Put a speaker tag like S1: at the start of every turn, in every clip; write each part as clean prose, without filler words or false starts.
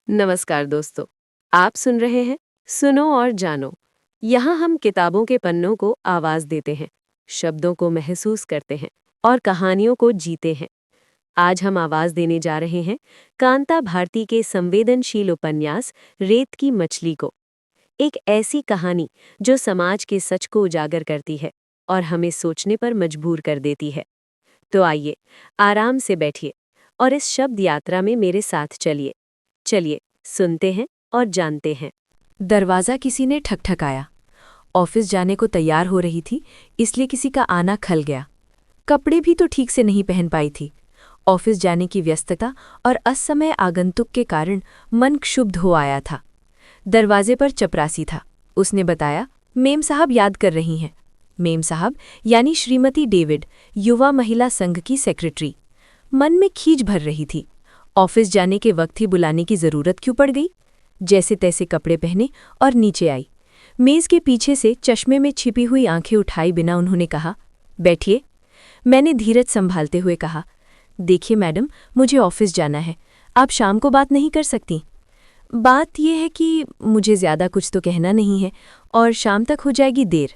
S1: नमस्कार दोस्तों। आप सुन रहे हैं सुनो और जानो। यहाँ हम किताबों के पन्नों को आवाज देते हैं, शब्दों को महसूस करते हैं और कहानियों को जीते हैं। आज हम आवाज देने जा रहे हैं कांता भारती के संवेदनशील उपन्यास रेत की मछली को। एक ऐसी कहानी जो समाज के सच को उजागर करती है और हमें सोचने पर मजबूर कर देती है। तो आइए, आराम से बैठिए और इस शब्द यात्रा में मेरे साथ चलिए। चलिए, सुनते हैं और जानते हैं।
S2: दरवाज़ा किसी ने ठकठकाया। ऑफिस जाने को तैयार हो रही थी, इसलिए किसी का आना खल गया। कपड़े भी तो ठीक से नहीं पहन पाई थी। ऑफिस जाने की व्यस्तता और असमय आगंतुक के कारण मन क्षुब्ध हो आया था। दरवाजे पर चपरासी था। उसने बताया, मेम साहब याद कर रही हैं। मेम साहब यानी श्रीमती डेविड, युवा महिला संघ की सेक्रेटरी। मन में खींच भर रही थी। ऑफिस जाने के वक्त ही बुलाने की जरूरत क्यों पड़ गई? जैसे तैसे कपड़े पहने और नीचे आई। मेज के पीछे से चश्मे में छिपी हुई आंखें उठाए बिना उन्होंने कहा, बैठिए। मैंने धीरज संभालते हुए कहा, देखिए मैडम, मुझे ऑफिस जाना है। आप शाम को बात नहीं कर सकती? बात यह है कि मुझे ज्यादा कुछ तो कहना नहीं है और शाम तक हो जाएगी देर।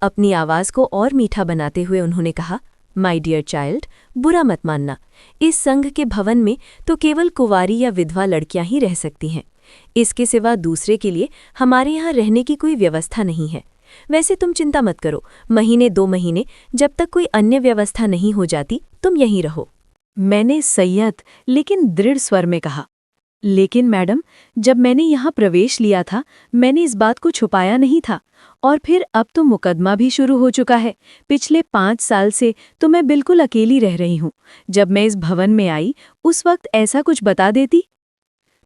S2: अपनी आवाज को और मीठा बनाते हुए उन्होंने कहा, माय डियर चाइल्ड, बुरा मत मानना। इस संघ के भवन में तो केवल कुंवारी या विधवा लड़कियां ही रह सकती हैं। इसके सिवा दूसरे के लिए हमारे यहाँ रहने की कोई व्यवस्था नहीं है। वैसे तुम चिंता मत करो, महीने 2 महीने जब तक कोई अन्य व्यवस्था नहीं हो जाती तुम यहीं रहो।
S1: मैंने संयत लेकिन दृढ़ स्वर में कहा, लेकिन मैडम, जब मैंने यहाँ प्रवेश लिया था मैंने इस बात को छुपाया नहीं था। और फिर अब तो मुकदमा भी शुरू हो चुका है। पिछले 5 साल से तो मैं बिल्कुल अकेली रह रही हूँ। जब मैं इस भवन में आई उस वक्त ऐसा कुछ बता देती।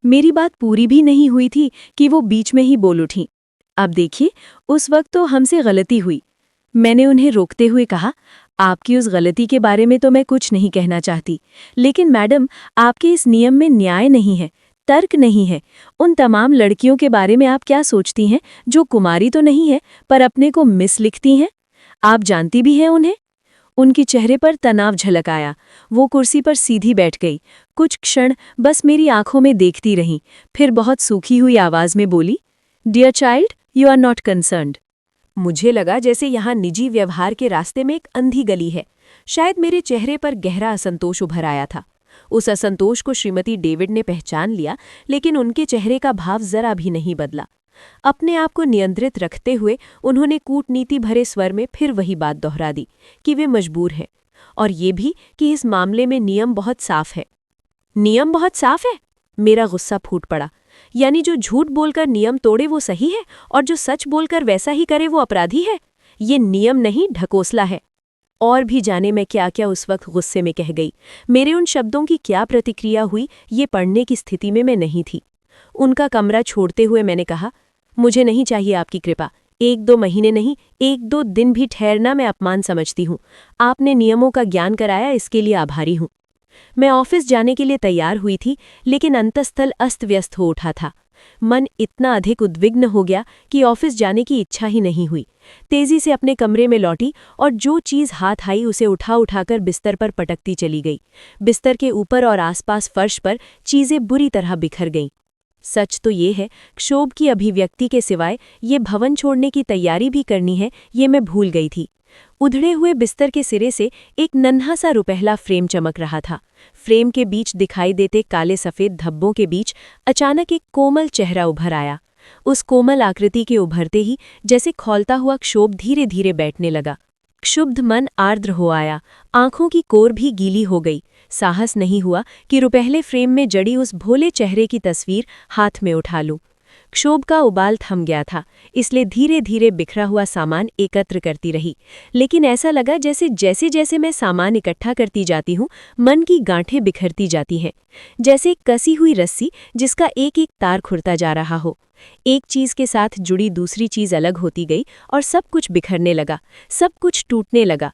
S1: मेरी बात पूरी भी नहीं हुई थी कि वो बीच में ही बोल उठी। अब देखिए, उस वक्त तो हमसे गलती हुई। मैंने उन्हें रोकते हुए कहा, आपकी उस गलती के बारे में तो मैं कुछ नहीं कहना चाहती, लेकिन मैडम, आपके इस नियम में न्याय नहीं है, तर्क नहीं है। उन तमाम लड़कियों के बारे में आप क्या सोचती हैं जो कुमारी तो नहीं है पर अपने को मिस लिखती हैं? आप जानती भी हैं उन्हें? उनके चेहरे पर तनाव झलक आया। वो कुर्सी पर सीधी बैठ गई। कुछ क्षण बस मेरी आंखों में देखती रहीं, फिर बहुत सूखी हुई आवाज में बोली, dear child, you are not concerned. मुझे लगा जैसे यहाँ निजी व्यवहार के रास्ते में एक अंधी गली है। शायद मेरे चेहरे पर गहरा असंतोष उभर आया था। उस असंतोष को श्रीमती डेविड ने पहचान लिया, लेकिन उनके चेहरे का भाव जरा भी नहीं बदला। अपने आप को नियंत्रित रखते हुए उन्होंने कूटनीति भरे स्वर में फिर वही बात दोहरा दी कि वे मजबूर हैं, और ये भी कि इस मामले में नियम बहुत साफ है। नियम बहुत साफ है? मेरा गुस्सा फूट पड़ा। यानी जो झूठ बोलकर नियम तोड़े वो सही है और जो सच बोलकर वैसा ही करे वो अपराधी है? ये नियम नहीं, ढकोसला है। और भी जाने मैं क्या क्या उस वक्त गुस्से में कह गई। मेरे उन शब्दों की क्या प्रतिक्रिया हुई ये पढ़ने की स्थिति में मैं नहीं थी। उनका कमरा छोड़ते हुए मैंने कहा, मुझे नहीं चाहिए आपकी कृपा। 1-2 महीने नहीं, 1-2 दिन भी ठहरना मैं अपमान समझती हूँ। आपने नियमों का ज्ञान कराया, इसके लिए आभारी हूँ। मैं ऑफिस जाने के लिए तैयार हुई थी, लेकिन अंतःस्थल अस्त व्यस्त हो उठा था। मन इतना अधिक उद्विग्न हो गया कि ऑफिस जाने की इच्छा ही नहीं हुई। तेजी से अपने कमरे में लौटी और जो चीज़ हाथ आई उसे उठा उठाकर बिस्तर पर पटकती चली गई। बिस्तर के ऊपर और आसपास फर्श पर चीज़ें बुरी तरह बिखर गईं। सच तो ये है, क्षोभ की अभिव्यक्ति के सिवाय ये भवन छोड़ने की तैयारी भी करनी है ये मैं भूल गई थी। उधड़े हुए बिस्तर के सिरे से एक नन्हा सा रुपहला फ्रेम चमक रहा था। फ्रेम के बीच दिखाई देते काले सफ़ेद धब्बों के बीच अचानक एक कोमल चेहरा उभर आया। उस कोमल आकृति के उभरते ही जैसे खौलता हुआ क्षोभ धीरे धीरे बैठने लगा। क्षुब्ध मन आर्द्र हो आया, आंखों की कोर भी गीली हो गई। साहस नहीं हुआ कि रुपहले फ्रेम में जड़ी उस भोले चेहरे की तस्वीर हाथ में उठा लूं। क्षोभ का उबाल थम गया था, इसलिए धीरे धीरे बिखरा हुआ सामान एकत्र करती रही। लेकिन ऐसा लगा जैसे जैसे जैसे मैं सामान इकट्ठा करती जाती हूँ, मन की गांठें बिखरती जाती हैं। जैसे एक कसी हुई रस्सी जिसका एक एक तार खुरता जा रहा हो। एक चीज के साथ जुड़ी दूसरी चीज अलग होती गई और सब कुछ बिखरने लगा, सब कुछ टूटने लगा।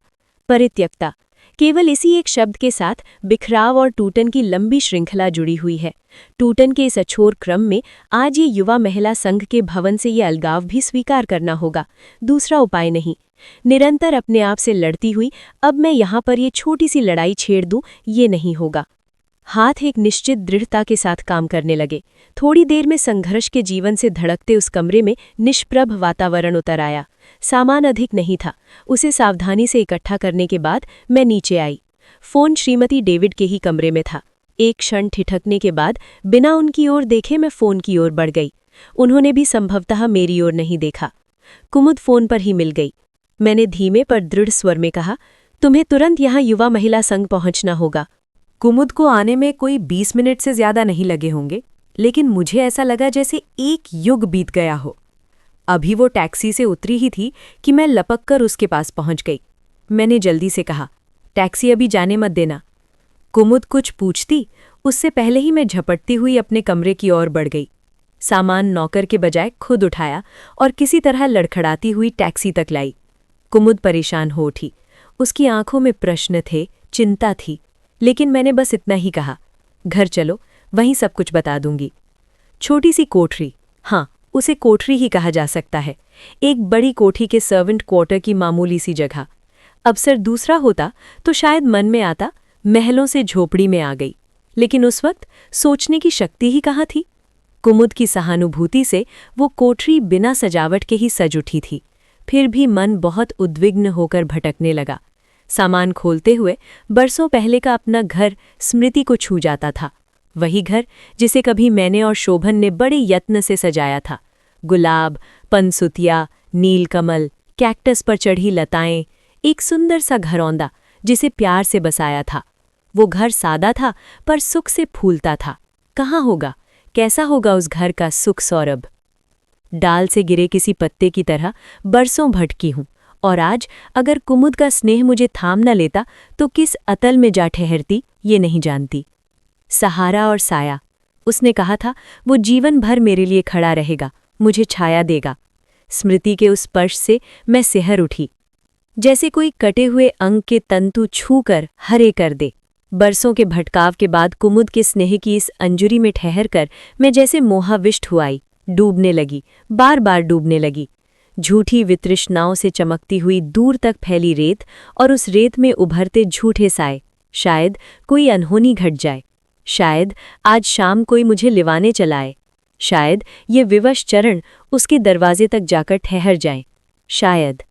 S1: परित्यक्ता, केवल इसी एक शब्द के साथ बिखराव और टूटन की लंबी श्रृंखला जुड़ी हुई है। टूटन के इस अछोर क्रम में आज ये युवा महिला संघ के भवन से ये अलगाव भी स्वीकार करना होगा। दूसरा उपाय नहीं। निरंतर अपने आप से लड़ती हुई अब मैं यहाँ पर ये छोटी सी लड़ाई छेड़ दूं, ये नहीं होगा। हाथ एक निश्चित दृढ़ता के साथ काम करने लगे। थोड़ी देर में संघर्ष के जीवन से धड़कते उस कमरे में निष्प्रभ वातावरण उतर आया। सामान अधिक नहीं था। उसे सावधानी से इकट्ठा करने के बाद मैं नीचे आई। फोन श्रीमती डेविड के ही कमरे में था। एक क्षण ठिठकने के बाद बिना उनकी ओर देखे मैं फोन की ओर बढ़ गई। उन्होंने भी संभवतः मेरी ओर नहीं देखा। कुमुद फोन पर ही मिल गई। मैंने धीमे पर दृढ़ स्वर में कहा, तुम्हें तुरंत यहाँ युवा महिला संघ पहुंचना होगा।
S2: कुमुद को आने में कोई 20 मिनट से ज्यादा नहीं लगे होंगे, लेकिन मुझे ऐसा लगा जैसे एक युग बीत गया हो। अभी वो टैक्सी से उतरी ही थी कि मैं लपक कर उसके पास पहुंच गई। मैंने जल्दी से कहा, टैक्सी अभी जाने मत देना। कुमुद कुछ पूछती उससे पहले ही मैं झपटती हुई अपने कमरे की ओर बढ़ गई। सामान नौकर के बजाय खुद उठाया और किसी तरह लड़खड़ाती हुई टैक्सी तक लाई। कुमुद परेशान हो उठी। उसकी आंखों में प्रश्न थे, चिंता थी, लेकिन मैंने बस इतना ही कहा, घर चलो, वहीं सब कुछ बता दूंगी। छोटी सी कोठरी, हाँ, उसे कोठरी ही कहा जा सकता है। एक बड़ी कोठी के सर्वेंट क्वार्टर की मामूली सी जगह। अवसर दूसरा होता तो शायद मन में आता, महलों से झोपड़ी में आ गई, लेकिन उस वक्त सोचने की शक्ति ही कहाँ थी। कुमुद की सहानुभूति से वो कोठरी बिना सजावट के ही सज उठी थी। फिर भी मन बहुत उद्विग्न होकर भटकने लगा। सामान खोलते हुए बरसों पहले का अपना घर स्मृति को छू जाता था। वही घर जिसे कभी मैंने और शोभन ने बड़े यत्न से सजाया था। गुलाब, पनसुतिया, नीलकमल, कैक्टस पर चढ़ी लताएं, एक सुंदर सा घरौंदा जिसे प्यार से बसाया था। वो घर सादा था पर सुख से फूलता था। कहाँ होगा, कैसा होगा उस घर का सुख सौरभ। डाल से गिरे किसी पत्ते की तरह बरसों भटकी हूं, और आज अगर कुमुद का स्नेह मुझे थाम न लेता तो किस अतल में जा ठहरती ये नहीं जानती। सहारा और साया, उसने कहा था वो जीवन भर मेरे लिए खड़ा रहेगा, मुझे छाया देगा। स्मृति के उस स्पर्श से मैं सिहर उठी, जैसे कोई कटे हुए अंग के तंतु छू कर हरे कर दे। बरसों के भटकाव के बाद कुमुद के स्नेह की इस अंजुरी में ठहर कर मैं जैसे मोहाविष्ट हुआई, डूबने लगी, बार बार डूबने लगी। झूठी वितृष्णाओं से चमकती हुई दूर तक फैली रेत और उस रेत में उभरते झूठे साए। शायद कोई अनहोनी घट जाए, शायद आज शाम कोई मुझे लिवाने चलाए, शायद ये विवश चरण उसके दरवाजे तक जाकर ठहर जाएं, शायद।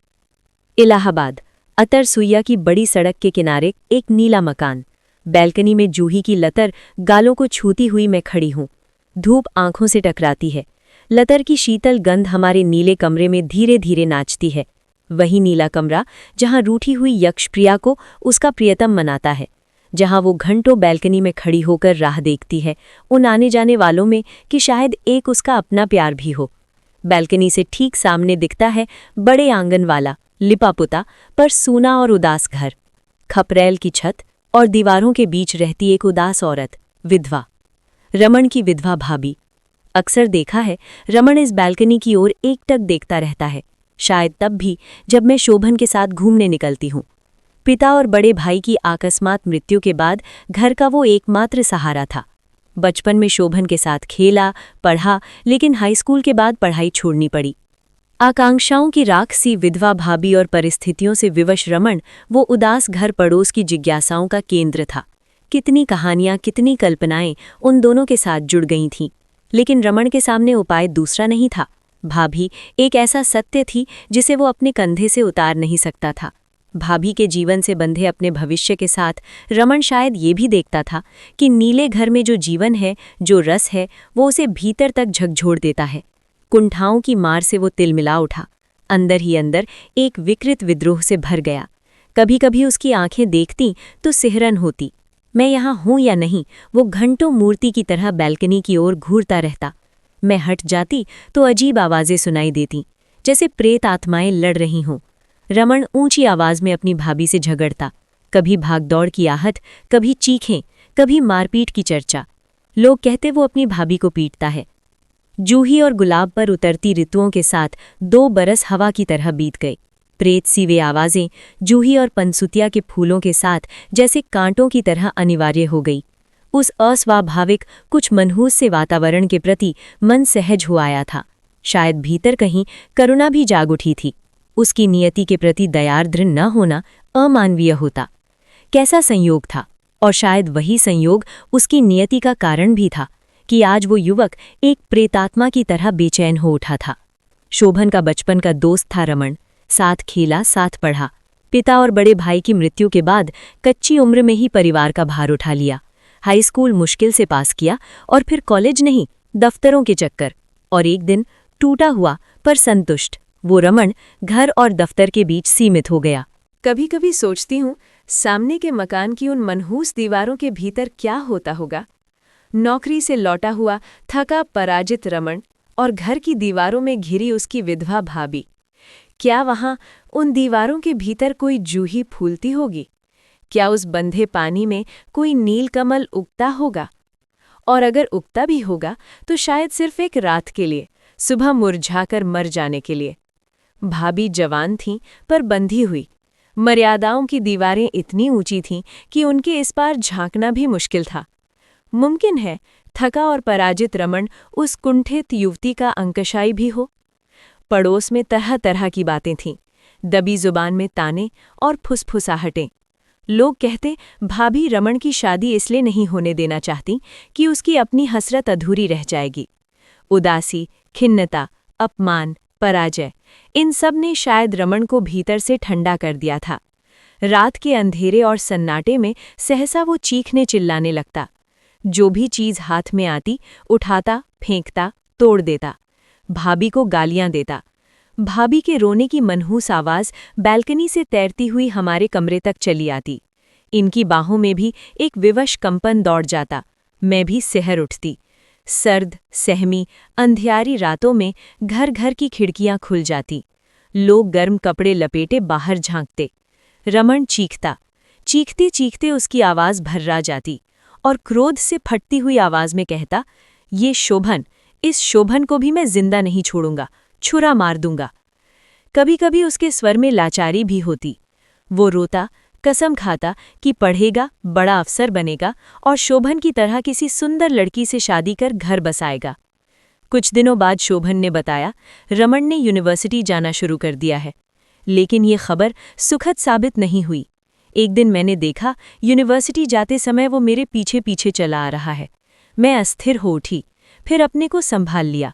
S2: इलाहाबाद, अतर सुइया की बड़ी सड़क के किनारे एक नीला मकान। बैल्कनी में जूही की लतर गालों को छूती हुई मैं खड़ी हूँ। धूप आंखों से टकराती है। लतर की शीतल गंध हमारे नीले कमरे में धीरे धीरे नाचती है। वही नीला कमरा जहाँ रूठी हुई यक्षप्रिया को उसका प्रियतम मनाता है, जहाँ वो घंटों बैल्कनी में खड़ी होकर राह देखती है उन आने जाने वालों में कि शायद एक उसका अपना प्यार भी हो। बैल्कनी से ठीक सामने दिखता है बड़े आंगन वाला लिपापुता पर सूना और उदास घर, खपरेल की छत और दीवारों के बीच रहती एक उदास औरत, विधवा, रमन की विधवा भाभी। अक्सर देखा है रमन इस बैल्कनी की ओर एकटक देखता रहता है, शायद तब भी जब मैं शोभन के साथ घूमने निकलती हूँ। पिता और बड़े भाई की आकस्मात मृत्यु के बाद घर का वो एकमात्र सहारा था। बचपन में शोभन के साथ खेला, पढ़ा, लेकिन हाई स्कूल के बाद पढ़ाई छोड़नी पड़ी। आकांक्षाओं की राख सी विधवा भाभी और परिस्थितियों से विवश रमन वो उदास घर पड़ोस की जिज्ञासाओं का केंद्र था। कितनी कहानियां, कितनी कल्पनाएं उन दोनों के साथ जुड़ गई थीं, लेकिन रमन के सामने उपाय दूसरा नहीं था। भाभी एक ऐसा सत्य थी जिसे वो अपने कंधे से उतार नहीं सकता था। भाभी के जीवन से बंधे अपने भविष्य के साथ रमन शायद ये भी देखता था कि नीले घर में जो जीवन है, जो रस है, वो उसे भीतर तक झकझोर देता है। कुंठाओं की मार से वो तिलमिला उठा, अंदर ही अंदर एक विकृत विद्रोह से भर गया। कभी कभी उसकी आंखें देखती तो सिहरन होती। मैं यहाँ हूँ या नहीं, वो घंटों मूर्ति की तरह बैल्कनी की ओर घूरता रहता। मैं हट जाती तो अजीब आवाज़ें सुनाई देती, जैसे प्रेत आत्माएं लड़ रही हों। रमन ऊंची आवाज में अपनी भाभी से झगड़ता, कभी भागदौड़ की आहट, कभी चीखें, कभी मारपीट की चर्चा। लोग कहते वो अपनी भाभी को पीटता है। जूही और गुलाब पर उतरती ऋतुओं के साथ 2 बरस हवा की तरह बीत गए। प्रेत सी वे आवाज़ें जूही और पनसुतिया के फूलों के साथ जैसे कांटों की तरह अनिवार्य हो गई। उस अस्वाभाविक, कुछ मनहूस से वातावरण के प्रति मन सहज हो आया था। शायद भीतर कहीं करुणा भी जाग उठी थी। उसकी नियति के प्रति दयार्द्र न होना अमानवीय होता। कैसा संयोग था, और शायद वही संयोग उसकी नियति का कारण भी था कि आज वो युवक एक प्रेतात्मा की तरह बेचैन हो उठा था। शोभन का बचपन का दोस्त था रमण। साथ खेला, साथ पढ़ा। पिता और बड़े भाई की मृत्यु के बाद कच्ची उम्र में ही परिवार का भार उठा लिया। हाई स्कूल मुश्किल से पास किया और फिर कॉलेज नहीं, दफ्तरों के चक्कर। और एक दिन टूटा हुआ पर संतुष्ट वो रमण घर और दफ्तर के बीच सीमित हो गया।
S1: कभी कभी सोचती हूँ, सामने के मकान की उन मनहूस दीवारों के भीतर क्या होता होगा। नौकरी से लौटा हुआ थका पराजित रमण और घर की दीवारों में घिरी उसकी विधवा भाभी। क्या वहां उन दीवारों के भीतर कोई जूही फूलती होगी? क्या उस बंधे पानी में कोई नीलकमल उगता होगा? और अगर उगता भी होगा तो शायद सिर्फ एक रात के लिए, सुबह मुरझाकर मर जाने के लिए। भाभी जवान थीं पर बंधी हुई। मर्यादाओं की दीवारें इतनी ऊंची थीं कि उनके इस पार झांकना भी मुश्किल था। मुमकिन है थका और पराजित रमण उस कुंठित युवती का अंकशाई भी हो। पड़ोस में तरह तरह की बातें थीं, दबी जुबान में ताने और फुसफुसाहटें। लोग कहते भाभी रमण की शादी इसलिए नहीं होने देना चाहती कि उसकी अपनी हसरत अधूरी रह जाएगी। उदासी, खिन्नता, अपमान, पराजय, इन सब ने शायद रमण को भीतर से ठंडा कर दिया था। रात के अंधेरे और सन्नाटे में सहसा वो चीखने चिल्लाने लगता। जो भी चीज हाथ में आती उठाता, फेंकता, तोड़ देता। भाभी को गालियां देता। भाभी के रोने की मनहूस आवाज बैल्कनी से तैरती हुई हमारे कमरे तक चली आती। इनकी बाहों में भी एक विवश कंपन दौड़ जाता। मैं भी सिहर उठती। सर्द, सहमी, अंधियारी रातों में घर घर की खिड़कियां खुल जाती। लोग गर्म कपड़े लपेटे बाहर झांकते। रमण चीखता। चीखते चीखते उसकी आवाज भर्रा जाती और क्रोध से फटती हुई आवाज में कहता, ये शोभन, इस शोभन को भी मैं जिंदा नहीं छोड़ूंगा, छुरा मार दूंगा। कभी कभी उसके स्वर में लाचारी भी होती। वो रोता, कसम खाता कि पढ़ेगा, बड़ा अफसर बनेगा और शोभन की तरह किसी सुंदर लड़की से शादी कर घर बसाएगा। कुछ दिनों बाद शोभन ने बताया, रमण ने यूनिवर्सिटी जाना शुरू कर दिया है। लेकिन ये खबर सुखद साबित नहीं हुई। एक दिन मैंने देखा, यूनिवर्सिटी जाते समय वो मेरे पीछे पीछे चला आ रहा है। मैं अस्थिर हो उठी, फिर अपने को संभाल लिया।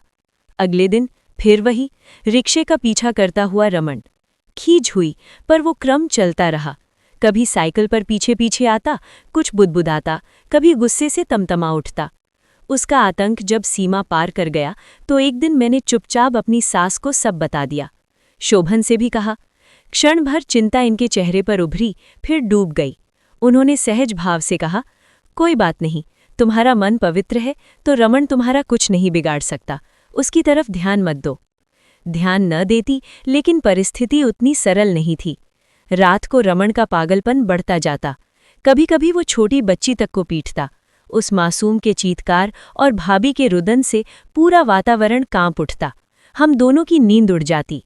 S1: अगले दिन फिर वही रिक्शे का पीछा करता हुआ रमण। खींच हुई, पर वो क्रम चलता रहा। कभी साइकिल पर पीछे पीछे आता, कुछ बुदबुदाता, कभी गुस्से से तमतमा उठता। उसका आतंक जब सीमा पार कर गया तो एक दिन मैंने चुपचाप अपनी सास को सब बता दिया। शोभन से भी कहा। क्षण भर चिंता इनके चेहरे पर उभरी, फिर डूब गई। उन्होंने सहज भाव से कहा, कोई बात नहीं, तुम्हारा मन पवित्र है तो रमण तुम्हारा कुछ नहीं बिगाड़ सकता, उसकी तरफ ध्यान मत दो। ध्यान न देती, लेकिन परिस्थिति उतनी सरल नहीं थी। रात को रमण का पागलपन बढ़ता जाता। कभी कभी वो छोटी बच्ची तक को पीटता। उस मासूम के चीत्कार और भाभी के रुदन से पूरा वातावरण कांप उठता। हम दोनों की नींद उड़ जाती।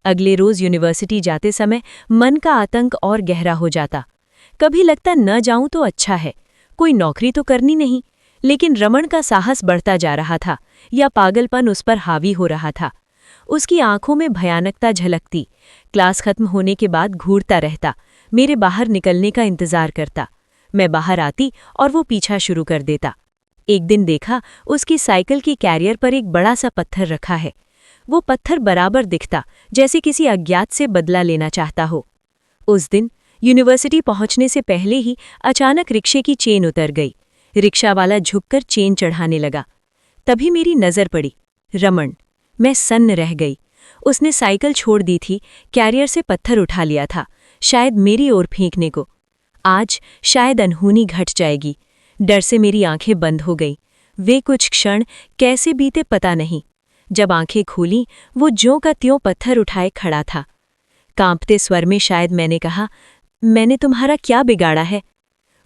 S1: अगले रोज यूनिवर्सिटी जाते समय मन का आतंक और गहरा हो जाता। कभी लगता न जाऊं तो अच्छा है, कोई नौकरी तो करनी नहीं। लेकिन रमण का साहस बढ़ता जा रहा था या पागलपन उस पर हावी हो रहा था। उसकी आंखों में भयानकता झलकती। क्लास खत्म होने के बाद घूरता रहता, मेरे बाहर निकलने का इंतजार करता। मैं बाहर आती और वो पीछा शुरू कर देता। एक दिन देखा, उसकी साइकिल की कैरियर पर एक बड़ा सा पत्थर रखा है। वो पत्थर बराबर दिखता जैसे किसी अज्ञात से बदला लेना चाहता हो। उस दिन यूनिवर्सिटी पहुंचने से पहले ही अचानक रिक्शे की चेन उतर गई। रिक्शा वाला झुककर चेन चढ़ाने लगा। तभी मेरी नजर पड़ी, रमण। मैं सन्न रह गई। उसने साइकिल छोड़ दी थी, कैरियर से पत्थर उठा लिया था, शायद मेरी ओर फेंकने को। आज शायद अनहोनी घट जाएगी। डर से मेरी आंखें बंद हो गई। वे कुछ क्षण कैसे बीते पता नहीं। जब आंखें खोलीं, वो ज्यों का त्यों पत्थर उठाए खड़ा था। कांपते स्वर में शायद मैंने कहा, मैंने तुम्हारा क्या बिगाड़ा है?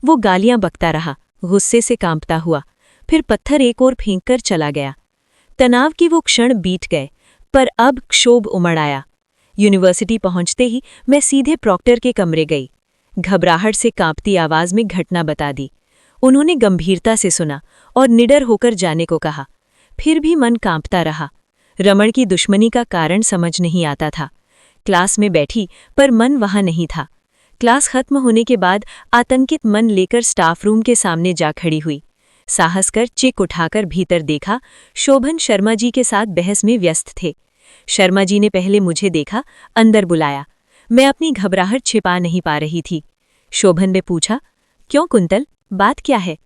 S1: वो गालियां बकता रहा, गुस्से से कांपता हुआ। फिर पत्थर एक ओर फेंककर चला गया। तनाव की वो क्षण बीत गए, पर अब क्षोभ उमड़ आया। यूनिवर्सिटी पहुंचते ही मैं सीधे प्रॉक्टर के कमरे गई। घबराहट से कांपती आवाज में घटना बता दी। उन्होंने गंभीरता से सुना और निडर होकर जाने को कहा। फिर भी मन कांपता रहा। रमण की दुश्मनी का कारण समझ नहीं आता था। क्लास में बैठी, पर मन वहां नहीं था। क्लास खत्म होने के बाद आतंकित मन लेकर स्टाफ रूम के सामने जा खड़ी हुई। साहस कर चिक उठाकर भीतर देखा, शोभन शर्मा जी के साथ बहस में व्यस्त थे। शर्मा जी ने पहले मुझे देखा, अंदर बुलाया। मैं अपनी घबराहट छिपा नहीं पा रही थी। शोभन ने पूछा, क्यों कुंतल, बात क्या है?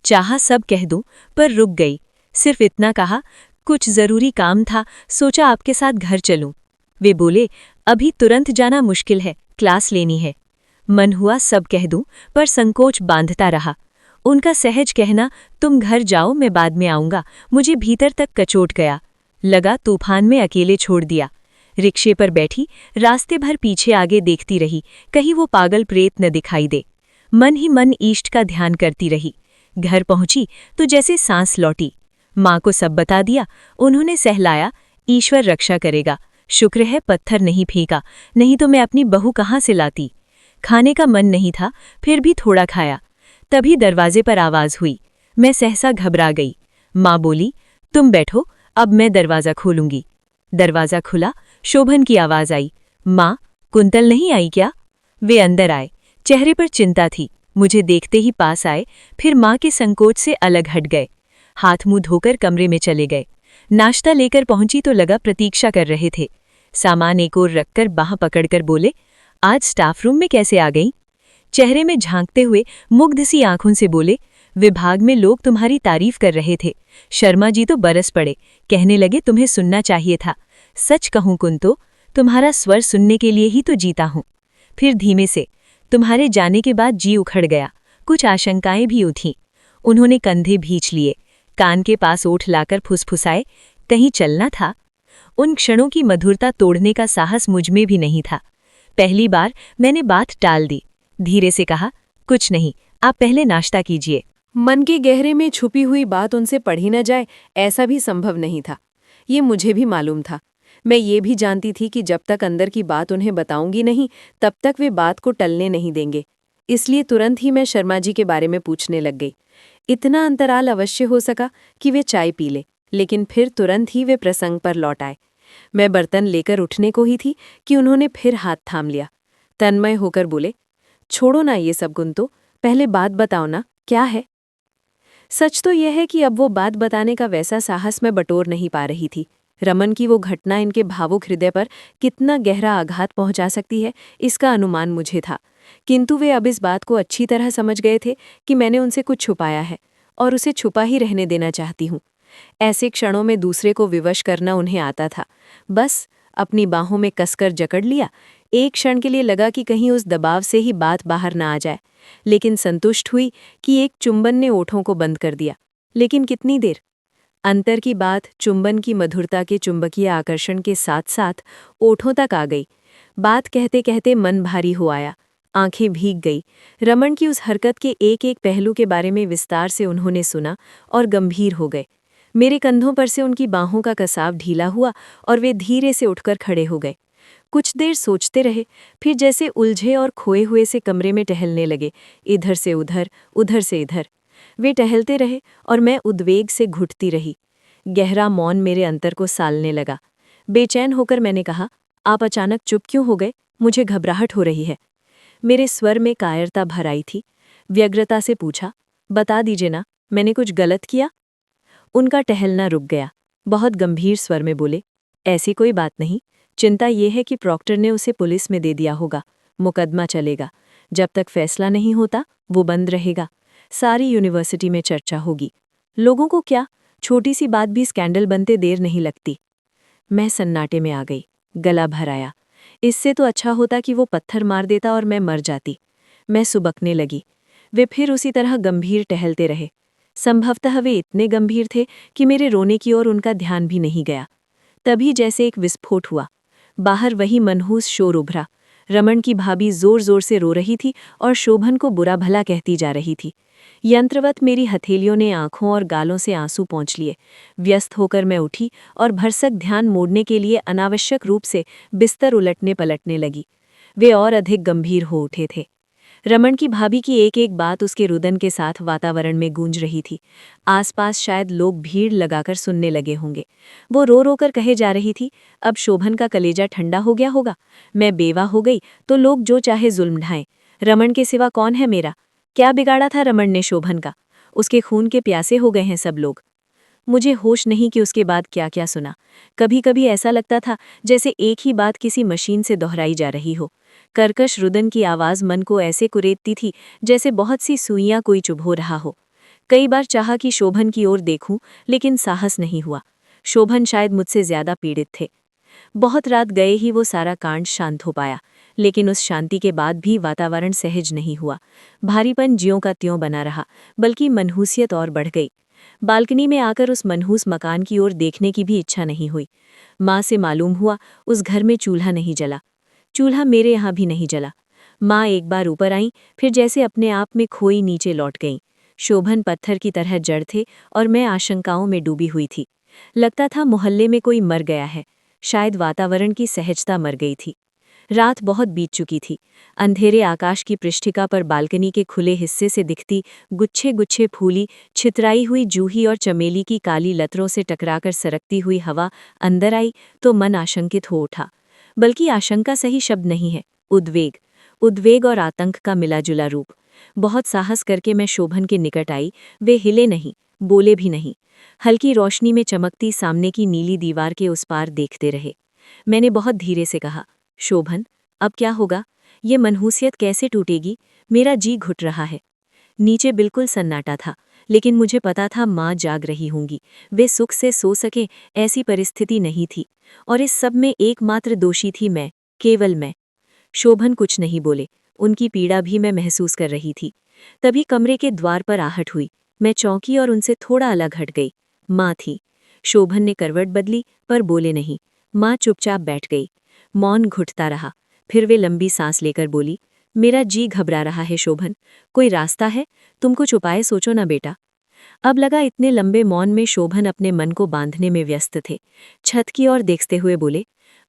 S1: चाहा सब कह दूं, पर रुक गई। सिर्फ इतना कहा, कुछ जरूरी काम था, सोचा आपके साथ घर चलूं। वे बोले, अभी तुरंत जाना मुश्किल है, क्लास लेनी है। मन हुआ सब कह दूं, पर संकोच बांधता रहा। उनका सहज कहना, तुम घर जाओ, मैं बाद में आऊंगा, मुझे भीतर तक कचोट गया। लगा तूफान में अकेले छोड़ दिया। रिक्शे पर बैठी रास्ते भर पीछे आगे देखती रही, कहीं वो पागल प्रेत न दिखाई दे। मन ही मन ईष्ट का ध्यान करती रही। घर पहुंची तो जैसे सांस लौटी। माँ को सब बता दिया। उन्होंने सहलाया, ईश्वर रक्षा करेगा, शुक्र है पत्थर नहीं फेंका, नहीं तो मैं अपनी बहू कहाँ से लाती। खाने का मन नहीं था, फिर भी थोड़ा खाया। तभी दरवाजे पर आवाज हुई। मैं सहसा घबरा गई। माँ बोली, तुम बैठो, अब मैं दरवाज़ा खोलूंगी। दरवाज़ा खुला, शोभन की आवाज़ आई, माँ, कुंतल नहीं आई क्या? वे अंदर आए, चेहरे पर चिंता थी। मुझे देखते ही पास आए, फिर माँ के संकोच से अलग हट गए। हाथ मुंह धोकर कमरे में चले गए। नाश्ता लेकर पहुंची तो लगा प्रतीक्षा कर रहे थे। सामान एक ओर रखकर बाह पकड़कर बोले, आज स्टाफ रूम में कैसे आ गई? चेहरे में झांकते हुए मुग्ध सी आंखों से बोले, विभाग में लोग तुम्हारी तारीफ कर रहे थे। शर्मा जी तो बरस पड़े, कहने लगे तुम्हें सुनना चाहिए था। सच कहूं कुंतो, तुम्हारा स्वर सुनने के लिए ही तो जीता हूं। फिर धीमे से, तुम्हारे जाने के बाद जी उखड़ गया, कुछ आशंकाएं भी उठीं। उन्होंने कंधे भींच लिए, कान के पास ओठ लाकर फुसफुसाए, कहीं चलना था। उन क्षणों की मधुरता तोड़ने का साहस मुझमें भी नहीं था। पहली बार मैंने बात टाल दी। धीरे से कहा, कुछ नहीं, आप पहले नाश्ता कीजिए।
S2: मन के गहरे में छुपी हुई बात उनसे पढ़ी न जाए, ऐसा भी संभव नहीं था। ये मुझे भी मालूम था। मैं ये भी जानती थी कि जब तक अंदर की बात उन्हें बताऊंगी नहीं, तब तक वे बात को टलने नहीं देंगे। इसलिए तुरंत ही मैं शर्मा जी के बारे में पूछने लग गई। इतना अंतराल अवश्य हो सका कि वे चाय पी ले, लेकिन फिर तुरंत ही वे प्रसंग पर लौट आए। मैं बर्तन लेकर उठने को ही थी कि उन्होंने फिर हाथ थाम लिया। तन्मय होकर बोले, छोड़ो ना ये सब गुंतो, पहले बात बताओ ना, क्या है? सच तो यह है कि अब वो बात बताने का वैसा साहस मैं बटोर नहीं पा रही थी। रमन की वो घटना इनके भावुक हृदय पर कितना गहरा आघात पहुंचा सकती है, इसका अनुमान मुझे था। किंतु वे अब इस बात को अच्छी तरह समझ गए थे कि मैंने उनसे कुछ छुपाया है और उसे छुपा ही रहने देना चाहती हूँ। ऐसे क्षणों में दूसरे को विवश करना उन्हें आता था। बस अपनी बाहों में कसकर जकड़ लिया। एक क्षण के लिए लगा कि कहीं उस दबाव से ही बात बाहर ना आ जाए, लेकिन संतुष्ट हुई कि एक चुंबन ने ओठों को बंद कर दिया। लेकिन कितनी देर? अंतर की बात चुंबन की मधुरता के चुंबकीय आकर्षण के साथ साथ ओठों तक आ गई। बात कहते कहते मन भारी हो आया, आंखें भीग गई। रमन की उस हरकत के एक एक पहलू के बारे में विस्तार से उन्होंने सुना और गंभीर हो गए। मेरे कंधों पर से उनकी बाहों का कसाव ढीला हुआ और वे धीरे से उठकर खड़े हो गए। कुछ देर सोचते रहे, फिर जैसे उलझे और खोए हुए से कमरे में टहलने लगे, इधर से उधर से इधर। वे टहलते रहे और मैं उद्वेग से घुटती रही। गहरा मौन मेरे अंतर को सालने लगा। बेचैन होकर मैंने कहा, आप अचानक चुप क्यों हो गए? मुझे घबराहट हो रही है। मेरे स्वर में कायरता भर आई थी। व्यग्रता से पूछा, बता दीजिए ना, मैंने कुछ गलत किया? उनका टहलना रुक गया। बहुत गंभीर स्वर में बोले, ऐसी कोई बात नहीं। चिंता ये है कि प्रॉक्टर ने उसे पुलिस में दे दिया होगा। मुकदमा चलेगा। जब तक फैसला नहीं होता वो बंद रहेगा। सारी यूनिवर्सिटी में चर्चा होगी। लोगों को क्या, छोटी सी बात भी स्कैंडल बनते देर नहीं लगती। मैं सन्नाटे में आ गई, गला भर आया। इससे तो अच्छा होता कि वो पत्थर मार देता और मैं मर जाती। मैं सुबकने लगी। वे फिर उसी तरह गंभीर टहलते रहे। संभवतः वे इतने गंभीर थे कि मेरे रोने की ओर उनका ध्यान भी नहीं गया। तभी जैसे एक विस्फोट हुआ। बाहर वही मनहूस शोर उभरा। रमन की भाभी जोर जोर से रो रही थी और शोभन को बुरा भला कहती जा रही थी। यंत्रवत मेरी हथेलियों ने आंखों और गालों से आंसू पोंछ लिए। व्यस्त होकर मैं उठी और भरसक ध्यान मोड़ने के लिए अनावश्यक रूप से बिस्तर उलटने पलटने लगी। वे और अधिक गंभीर हो उठे थे।
S1: रमन की भाभी की एक एक बात उसके रुदन के साथ वातावरण में गूंज रही थी। आसपास शायद लोग भीड़ लगाकर सुनने लगे होंगे। वो रो रो कर कहे जा रही थी, अब शोभन का कलेजा ठंडा हो गया होगा। मैं बेवा हो गई तो लोग जो चाहे जुल्म ढाएं। रमन के सिवा कौन है मेरा? क्या बिगाड़ा था रमन ने शोभन का? उसके खून के प्यासे हो गए हैं सब लोग। मुझे होश नहीं कि उसके बाद क्या क्या सुना। कभी कभी ऐसा लगता था जैसे एक ही बात किसी मशीन से दोहराई जा रही हो। कर्कश रुदन की आवाज़ मन को ऐसे कुरेदती थी जैसे बहुत सी सुइयां कोई चुभो रहा हो। कई बार चाहा कि शोभन की ओर देखूं, लेकिन साहस नहीं हुआ। शोभन शायद मुझसे ज्यादा पीड़ित थे। बहुत रात गए ही वो सारा कांड शांत हो पाया, लेकिन उस शांति के बाद भी वातावरण सहज नहीं हुआ। भारीपन ज्यों का त्यों बना रहा, बल्कि मनहूसियत और बढ़ गई। बालकनी में आकर उस मनहूस मकान की ओर देखने की भी इच्छा नहीं हुई। माँ से मालूम हुआ उस घर में चूल्हा नहीं जला। चूल्हा मेरे यहाँ भी नहीं जला। माँ एक बार ऊपर आई, फिर जैसे अपने आप में खोई नीचे लौट गईं। शोभन पत्थर की तरह जड़ थे और मैं आशंकाओं में डूबी हुई थी। लगता था मोहल्ले में कोई मर गया है। शायद वातावरण की सहजता मर गई थी। रात बहुत बीत चुकी थी। अंधेरे आकाश की पृष्ठिका पर बालकनी के खुले हिस्से से दिखती गुच्छे गुच्छे फूली छितराई हुई जूही और चमेली की काली लतरों से टकराकर सरकती हुई हवा अंदर आई तो मन आशंकित हो उठा। बल्कि आशंका सही शब्द नहीं है, उद्वेग। उद्वेग और आतंक का मिलाजुला रूप। बहुत साहस करके मैं शोभन के निकट आई। वे हिले नहीं, बोले भी नहीं। हल्की रोशनी में चमकती सामने की नीली दीवार के उस पार देखते रहे। मैंने बहुत धीरे से कहा, शोभन, अब क्या होगा? ये मनहूसियत कैसे टूटेगी? मेरा जी घुट रहा है। नीचे बिल्कुल सन्नाटा था, लेकिन मुझे पता था माँ जाग रही होंगी। वे सुख से सो सके ऐसी परिस्थिति नहीं थी। और इस सब में एकमात्र दोषी थी मैं, केवल मैं। शोभन कुछ नहीं बोले। उनकी पीड़ा भी मैं महसूस कर रही थी। तभी कमरे के द्वार पर आहट हुई। मैं चौंकी और उनसे थोड़ा अलग हट गई। माँ थी। शोभन ने करवट बदली, पर बोले नहीं। माँ चुपचाप बैठ गई। मौन घुटता रहा। फिर वे लंबी सांस लेकर बोली, मेरा जी घबरा रहा है शोभन। कोई रास्ता है? तुम कुछ उपाय सोचो ना बेटा। अब लगा इतने लंबे मौन में शोभन अपने मन को बांधने में व्यस्त थे। छत की ओर देखते हुए बोले,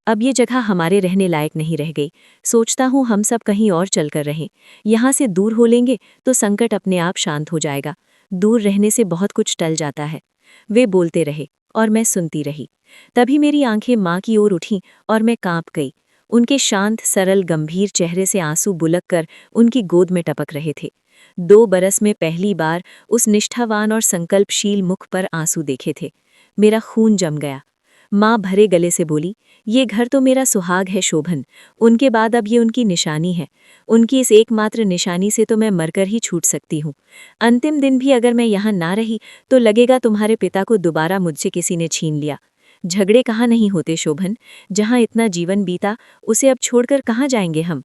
S1: अब ये जगह हमारे रहने लायक नहीं रह गई। सोचता हूँ हम सब कहीं और चलकर रहें। यहाँ से दूर हो लेंगे तो संकट अपने आप शांत हो जाएगा। दूर रहने से बहुत कुछ टल जाता है। वे बोलते रहे और मैं सुनती रही। तभी मेरी आंखें माँ की ओर उठीं और मैं कांप गई। उनके शांत सरल गंभीर चेहरे से आंसू बुलक कर उनकी गोद में टपक रहे थे। 2 बरस में पहली बार उस निष्ठावान और संकल्पशील मुख पर आंसू देखे थे। मेरा खून जम गया। माँ भरे गले से बोली, ये घर तो मेरा सुहाग है शोभन। उनके बाद अब ये उनकी निशानी है। उनकी इस एकमात्र निशानी से तो मैं मरकर ही छूट सकती हूँ। अंतिम दिन भी अगर मैं यहाँ ना रही तो लगेगा तुम्हारे पिता को दोबारा मुझसे किसी ने छीन लिया। झगड़े कहाँ नहीं होते शोभन। जहाँ इतना जीवन बीता उसे अब छोड़कर कहाँ जाएंगे हम?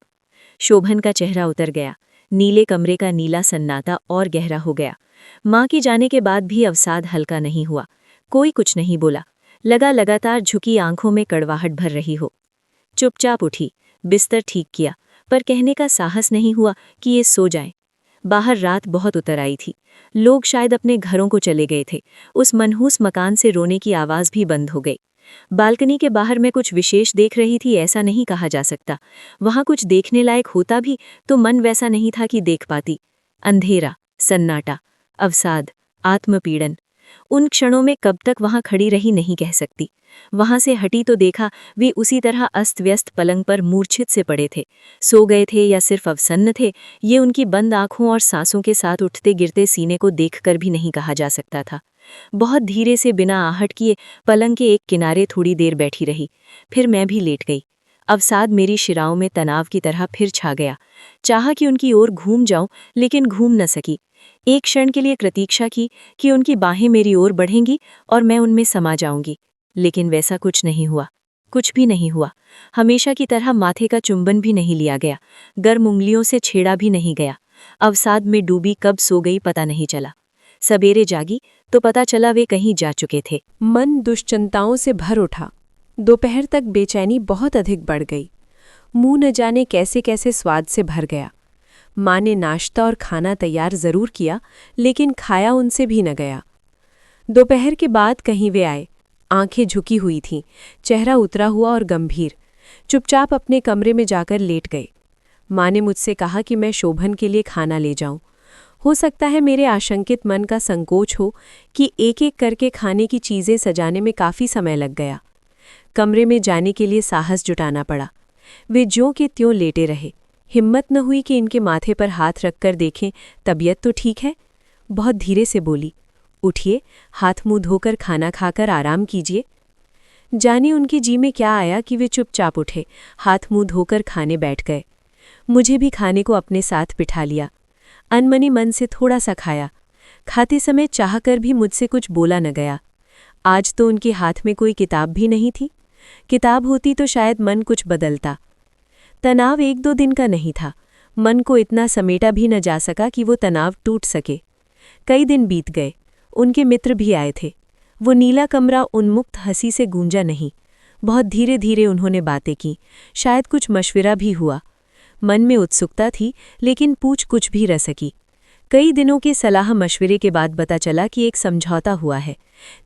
S1: शोभन का चेहरा उतर गया। नीले कमरे का नीला सन्नाटा और गहरा हो गया। माँ के जाने के बाद भी अवसाद हल्का नहीं हुआ। कोई कुछ नहीं बोला। लगा लगातार झुकी आंखों में कड़वाहट भर रही हो। चुपचाप उठी, बिस्तर ठीक किया, पर कहने का साहस नहीं हुआ कि ये सो जाए। बाहर रात बहुत उतर आई थी। लोग शायद अपने घरों को चले गए थे। उस मनहूस मकान से रोने की आवाज़ भी बंद हो गई। बालकनी के बाहर मैं कुछ विशेष देख रही थी ऐसा नहीं कहा जा सकता। वहाँ कुछ देखने लायक होता भी तो मन वैसा नहीं था कि देख पाती। अंधेरा, सन्नाटा, अवसाद, आत्मपीड़न। उन क्षणों में कब तक वहां खड़ी रही नहीं कह सकती। वहां से हटी तो देखा वे उसी तरह अस्त व्यस्त पलंग पर मूर्छित से पड़े थे। सो गए थे या सिर्फ अवसन्न थे, ये उनकी बंद आंखों और सांसों के साथ उठते गिरते सीने को देखकर भी नहीं कहा जा सकता था। बहुत धीरे से बिना आहट किए पलंग के एक किनारे थोड़ी देर बैठी रही। फिर मैं भी लेट गई। अवसाद मेरी शिराओं में तनाव की तरह फिर छा गया। चाहा कि उनकी ओर घूम जाऊं, लेकिन घूम न सकी। एक क्षण के लिए प्रतीक्षा की कि उनकी बाहें मेरी ओर बढ़ेंगी और मैं उनमें समा जाऊंगी, लेकिन वैसा कुछ नहीं हुआ। कुछ भी नहीं हुआ। हमेशा की तरह माथे का चुंबन भी नहीं लिया गया। गर्म उंगलियों से छेड़ा भी नहीं गया। अवसाद में डूबी कब सो गई पता नहीं चला। सवेरे जागी तो पता चला वे कहीं जा चुके थे।
S2: मन दुश्चिंताओं से भर उठा। दोपहर तक बेचैनी बहुत अधिक बढ़ गई। मुंह न जाने कैसे कैसे स्वाद से भर गया। माँ ने नाश्ता और खाना तैयार जरूर किया, लेकिन खाया उनसे भी न गया। दोपहर के बाद कहीं वे आए। आंखें झुकी हुई थीं, चेहरा उतरा हुआ और गंभीर। चुपचाप अपने कमरे में जाकर लेट गए। माँ ने मुझसे कहा कि मैं शोभन के लिए खाना ले जाऊं। हो सकता है मेरे आशंकित मन का संकोच हो कि एक एक करके खाने की चीज़ें सजाने में काफ़ी समय लग गया। कमरे में जाने के लिए साहस जुटाना पड़ा। वे ज्यों के त्यों लेटे रहे। हिम्मत न हुई कि इनके माथे पर हाथ रखकर देखें तबीयत तो ठीक है। बहुत धीरे से बोली, उठिए, हाथ मुंह धोकर खाना खाकर आराम कीजिए। जाने उनकी जी में क्या आया कि वे चुपचाप उठे, हाथ मुंह धोकर खाने बैठ गए। मुझे भी खाने को अपने साथ बिठा लिया। अनमनी मन से थोड़ा सा खाया। खाते समय चाहकर भी मुझसे कुछ बोला न गया। आज तो उनके हाथ में कोई किताब भी नहीं थी। किताब होती तो शायद मन कुछ बदलता। तनाव 1-2 दिन का नहीं था। मन को इतना समेटा भी न जा सका कि वो तनाव टूट सके। कई दिन बीत गए। उनके मित्र भी आए थे। वो नीला कमरा उन्मुक्त हंसी से गूंजा नहीं। बहुत धीरे धीरे उन्होंने बातें की। शायद कुछ मशविरा भी हुआ। मन में उत्सुकता थी, लेकिन पूछ कुछ भी न सकी। कई दिनों के सलाह मशविरे के बाद पता चला कि एक समझौता हुआ है।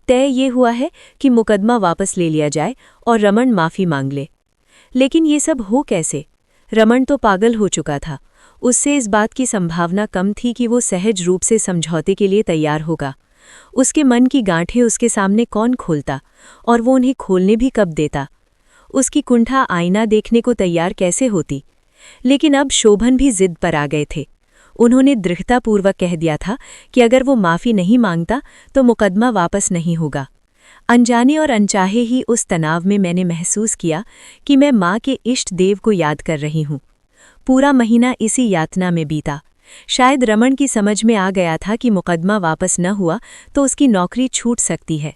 S2: तय ये हुआ है कि मुकदमा वापस ले लिया जाए और रमन माफ़ी मांग ले। लेकिन ये सब हो कैसे? रमन तो पागल हो चुका था। उससे इस बात की संभावना कम थी कि वो सहज रूप से समझौते के लिए तैयार होगा। उसके मन की गांठें उसके सामने कौन खोलता, और वो उन्हें खोलने भी कब देता? उसकी कुंठा आईना देखने को तैयार कैसे होती? लेकिन अब शोभन भी जिद पर आ गए थे। उन्होंने दृढ़तापूर्वक कह दिया था कि अगर वो माफ़ी नहीं मांगता तो मुकदमा वापस नहीं होगा। अनजाने और अनचाहे ही उस तनाव में मैंने महसूस किया कि मैं माँ के इष्ट देव को याद कर रही हूँ। पूरा महीना इसी यातना में बीता। शायद रमन की समझ में आ गया था कि मुकदमा वापस न हुआ तो उसकी नौकरी छूट सकती है।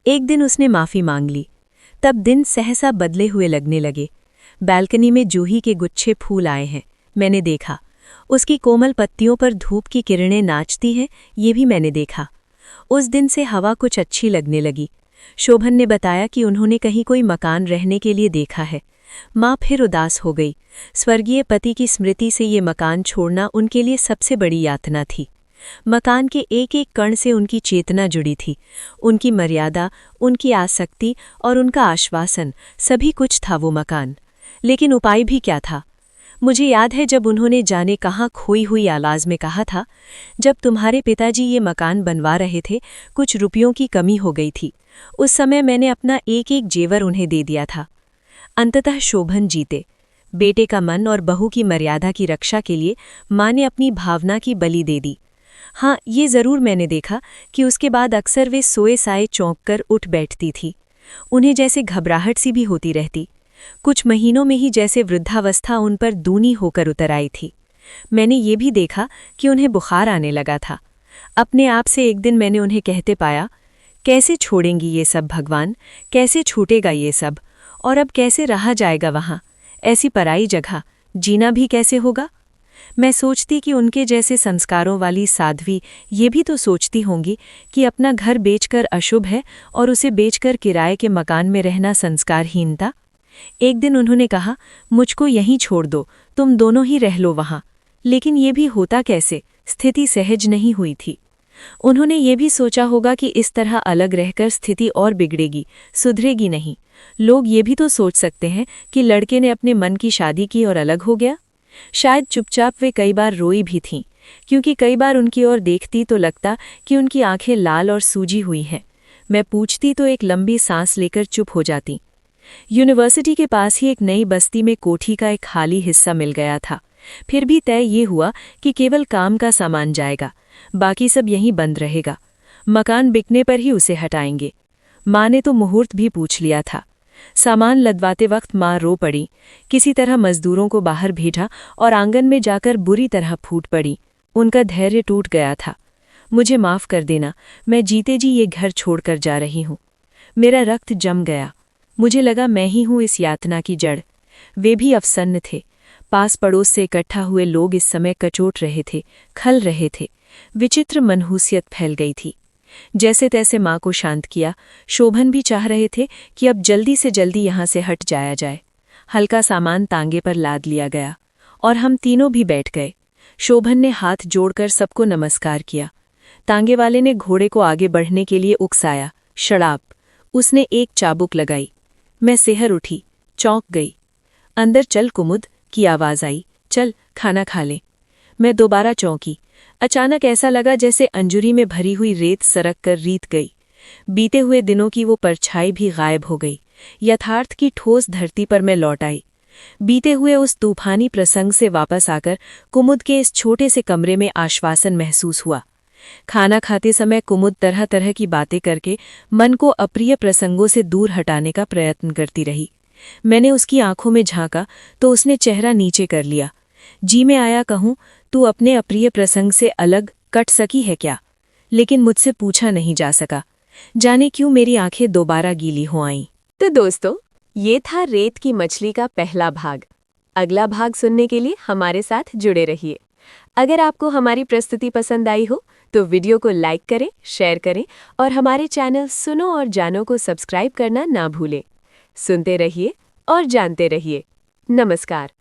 S2: एक दिन उसने माफ़ी मांग ली। तब दिन सहसा बदले हुए लगने लगे। बालकनी में जूही के गुच्छे फूल आए हैं, मैंने देखा। उसकी कोमल पत्तियों पर धूप की किरणें नाचती हैं, ये भी मैंने देखा। उस दिन से हवा कुछ अच्छी लगने लगी। शोभन ने बताया कि उन्होंने कहीं कोई मकान रहने के लिए देखा है। माँ फिर उदास हो गई। स्वर्गीय पति की स्मृति से ये मकान छोड़ना उनके लिए सबसे बड़ी यातना थी। मकान के एक एक कण से उनकी चेतना जुड़ी थी। उनकी मर्यादा, उनकी आसक्ति और उनका आश्वासन, सभी कुछ था वो मकान। लेकिन उपाय भी क्या था? मुझे याद है जब उन्होंने जाने कहाँ खोई हुई आवाज़ में कहा था, जब तुम्हारे पिताजी ये मकान बनवा रहे थे, कुछ रुपयों की कमी हो गई थी। उस समय मैंने अपना एक एक जेवर उन्हें दे दिया था। अंततः शोभन जीते। बेटे का मन और बहू की मर्यादा की रक्षा के लिए माँ ने अपनी भावना की बलि दे दी। हाँ, ये ज़रूर मैंने देखा कि उसके बाद अक्सर वे सोए साए चौंक कर उठ बैठती थी। उन्हें जैसे घबराहट सी भी होती रहती। कुछ महीनों में ही जैसे वृद्धावस्था उन पर दूनी होकर उतर आई थी। मैंने ये भी देखा कि उन्हें बुखार आने लगा था। अपने आप से एक दिन मैंने उन्हें कहते पाया, कैसे छोड़ेंगी ये सब भगवान, कैसे छूटेगा ये सब, और अब कैसे रहा जाएगा वहाँ, ऐसी पराई जगह, जीना भी कैसे होगा? मैं सोचती कि उनके जैसे संस्कारों वाली साध्वी ये भी तो सोचती होंगी कि अपना घर बेचकर अशुभ है और उसे बेचकर किराए के मकान में रहना संस्कारहीनता। एक दिन उन्होंने कहा, मुझको यहीं छोड़ दो, तुम दोनों ही रह लो वहाँ। लेकिन ये भी होता कैसे? स्थिति सहज नहीं हुई थी। उन्होंने ये भी सोचा होगा कि इस तरह अलग रहकर स्थिति और बिगड़ेगी, सुधरेगी नहीं। लोग ये भी तो सोच सकते हैं कि लड़के ने अपने मन की शादी की और अलग हो गया। शायद चुपचाप वे कई बार रोई भी थीं, क्योंकि कई बार उनकी ओर देखती तो लगता कि उनकी आंखें लाल और सूजी हुई हैं। मैं पूछती तो एक लंबी सांस लेकर चुप हो जाती। यूनिवर्सिटी के पास ही एक नई बस्ती में कोठी का एक खाली हिस्सा मिल गया था। फिर भी तय ये हुआ कि केवल काम का सामान जाएगा, बाकी सब यहीं बंद रहेगा। मकान बिकने पर ही उसे हटाएंगे। माँ ने तो मुहूर्त भी पूछ लिया था। सामान लदवाते वक्त माँ रो पड़ी। किसी तरह मजदूरों को बाहर भेजा और आंगन में जाकर बुरी तरह फूट पड़ी। उनका धैर्य टूट गया था। मुझे माफ़ कर देना, मैं जीते जी ये घर छोड़कर जा रही हूँ। मेरा रक्त जम गया। मुझे लगा मैं ही हूँ इस यातना की जड़। वे भी अवसन्न थे। पास पड़ोस से इकट्ठा हुए लोग इस समय कचोट रहे थे, खल रहे थे। विचित्र मनहूसियत फैल गई थी। जैसे तैसे माँ को शांत किया। शोभन भी चाह रहे थे कि अब जल्दी से जल्दी यहाँ से हट जाया जाए। हल्का सामान तांगे पर लाद लिया गया और हम तीनों भी बैठ गए। शोभन ने हाथ जोड़कर सबको नमस्कार किया। तांगे वाले ने घोड़े को आगे बढ़ने के लिए उकसाया। शराब। उसने एक चाबुक लगाई। मैं सेहर उठी, चौंक गई। अंदर चल कुमुद की आवाज़ आई।
S1: चल खाना खा ले। मैं दोबारा चौंकी। अचानक ऐसा लगा जैसे अंजुरी में भरी हुई रेत सरक कर रीत गई। बीते हुए दिनों की वो परछाई भी गायब हो गई। यथार्थ की ठोस धरती पर मैं लौट आई। बीते हुए उस तूफानी प्रसंग से वापस आकर कुमुद के इस छोटे से कमरे में आश्वासन महसूस हुआ। खाना खाते समय कुमुद तरह तरह की बातें करके मन को अप्रिय प्रसंगों से दूर हटाने का प्रयत्न करती रही। मैंने उसकी आंखों में झांका तो उसने चेहरा नीचे कर लिया। जी में आया कहूं, तू अपने अप्रिय प्रसंग से अलग कट सकी है क्या? लेकिन मुझसे पूछा नहीं जा सका। जाने क्यों मेरी आंखें दोबारा गीली हो आईं।
S2: तो दोस्तों, ये था रेत की मछली का पहला भाग। अगला भाग सुनने के लिए हमारे साथ जुड़े रहिए। अगर आपको हमारी प्रस्तुति पसंद आई हो तो वीडियो को लाइक करें, शेयर करें और हमारे चैनल सुनो और जानो को सब्सक्राइब करना ना भूलें। सुनते रहिए और जानते रहिए। नमस्कार।